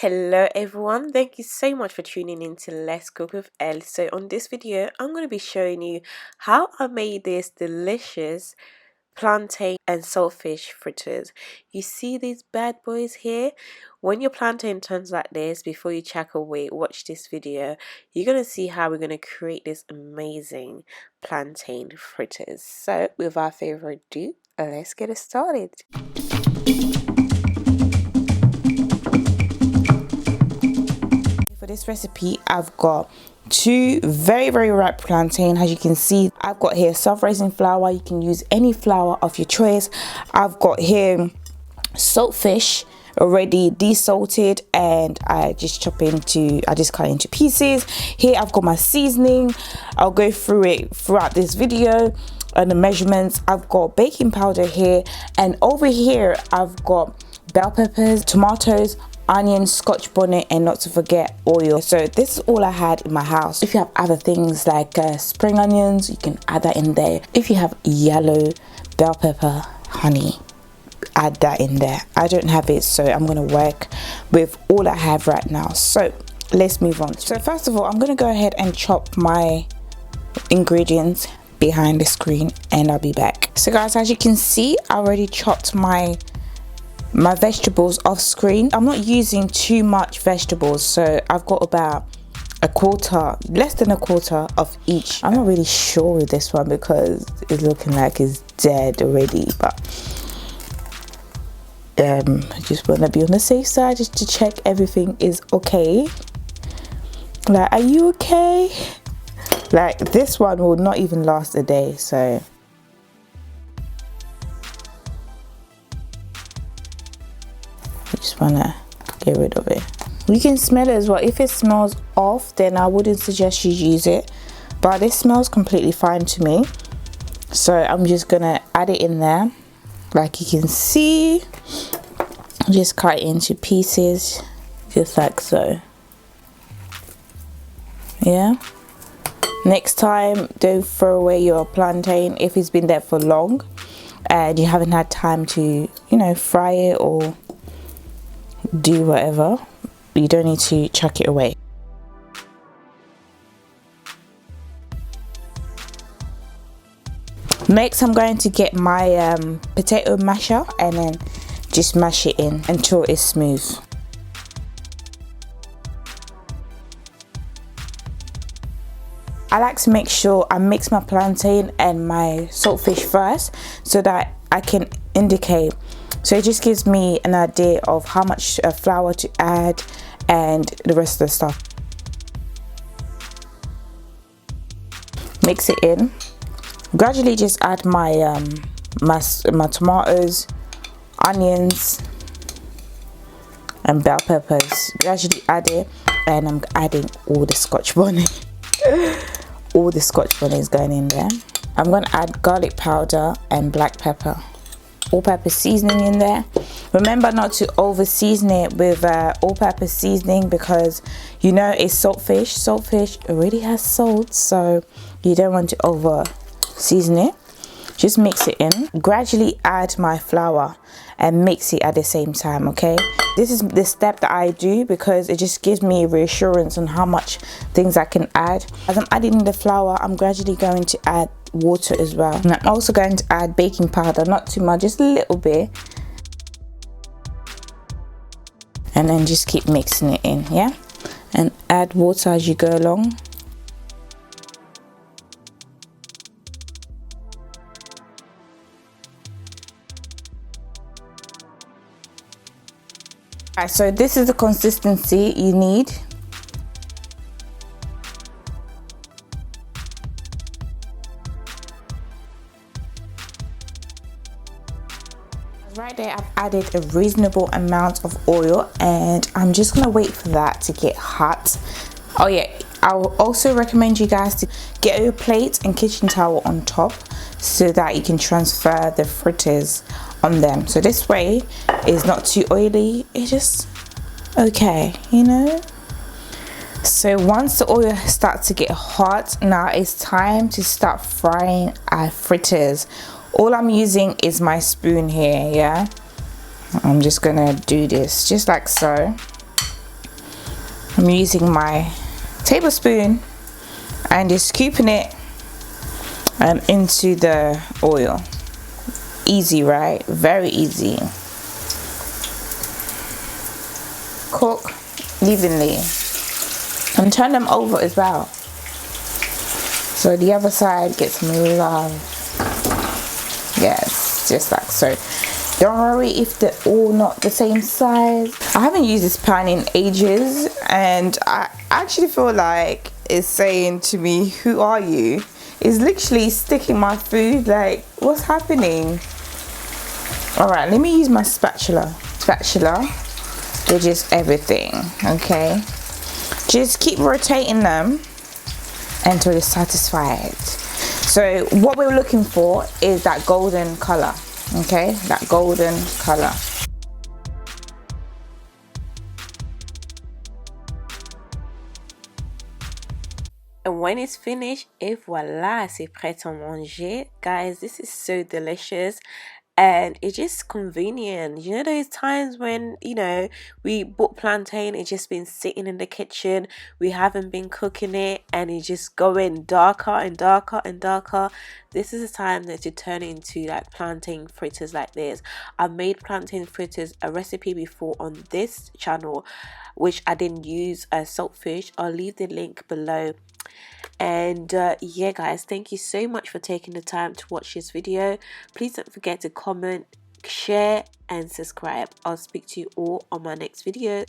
Hello everyone, thank you so much for tuning in to Let's Cook with Elle. So on this video I'm going to be showing you how I made this delicious plantain and saltfish fritters. You see these bad boys here? When your plantain turns like this, before you chuck away, watch this video. You're going to see how we're going to create this amazing plantain fritters. So without further ado, let's get it started. For this recipe, I've got two very ripe plantain. As you can see, I've got here self-raising flour. You can use any flour of your choice. I've got here saltfish already desalted, and I just cut into pieces. Here I've got my seasoning. I'll go through it throughout this video and the measurements. I've got baking powder here, and over here I've got bell peppers, tomatoes, onions, scotch bonnet, and not to forget oil. So this is all I had in my house. If you have other things like spring onions, you can add that in there. If you have yellow bell pepper, honey, add that in there. I don't have it, so I'm gonna work with all I have right now. So let's move on. So first of all, I'm gonna go ahead and chop my ingredients behind the screen, and I'll be back. So guys, as you can see, I already chopped my vegetables off screen. I'm not using too much vegetables, so I've got about less than a quarter of each. I'm not really sure with this one because it's looking like it's dead already, but I just want to be on the safe side just to check everything is okay. Like, are you okay? Like, this one will not even last a day, so I just want to get rid of it. You can smell it as well. If it smells off, then I wouldn't suggest you use it, but this smells completely fine to me. So I'm just gonna add it in there. Like you can see, just cut it into pieces, just like so. Yeah. Next time, don't throw away your plantain if it's been there for long and you haven't had time to, fry it or do whatever. You don't need to chuck it away. Next, I'm going to get my potato masher and then just mash it in until it's smooth. I like to make sure I mix my plantain and my saltfish first so that I can indicate. So it just gives me an idea of how much flour to add and the rest of the stuff. Mix it in. Gradually just add my my tomatoes, onions, and bell peppers. Gradually add it, and I'm adding all the scotch bonnet. All the scotch bonnet is going in there. I'm going to add garlic powder and black pepper. All-purpose seasoning in there. Remember not to over season it with all-purpose seasoning because it's saltfish. Saltfish already has salt, so you don't want to over season it. Just mix it in. Gradually add my flour and mix it at the same time, okay? This is the step that I do because it just gives me reassurance on how much things I can add. As I'm adding the flour, I'm gradually going to add water as well. And I'm also going to add baking powder, not too much, just a little bit. And then just keep mixing it in, yeah? And add water as you go along. Alright, so this is the consistency you need. Right there, I've added a reasonable amount of oil, and I'm just gonna wait for that to get hot. Oh yeah, I will also recommend you guys to get your plate and kitchen towel on top so that you can transfer the fritters on them. So this way it's not too oily, it's just okay, So once the oil starts to get hot, now it's time to start frying our fritters. All I'm using is my spoon here, yeah? I'm just gonna do this just like so. I'm using my tablespoon and just scooping it into the oil. Easy, right? Very easy. Cook evenly and turn them over as well, so the other side gets some love. Yes, just like so. Don't worry if they're all not the same size. I haven't used this pan in ages, and I actually feel like it's saying to me, who are you? It's literally sticking my food, like what's happening? All right, let me use my spatula to just everything. Okay, just keep rotating them until you're satisfied. So what we're looking for is that golden color. Okay, that golden color. And when it's finished, et voila, c'est prêt à manger. Guys, this is so delicious. And it's just convenient. You know those times when, you know, we bought plantain, it's just been sitting in the kitchen, we haven't been cooking it, and it's just going darker and darker and darker. This is the time that to turn it into like plantain fritters like this. I've made plantain fritters a recipe before on this channel, which I didn't use saltfish. I'll leave the link below. And yeah guys, thank you so much for taking the time to watch this video. Please don't forget to comment, share and subscribe. I'll speak to you all on my next video.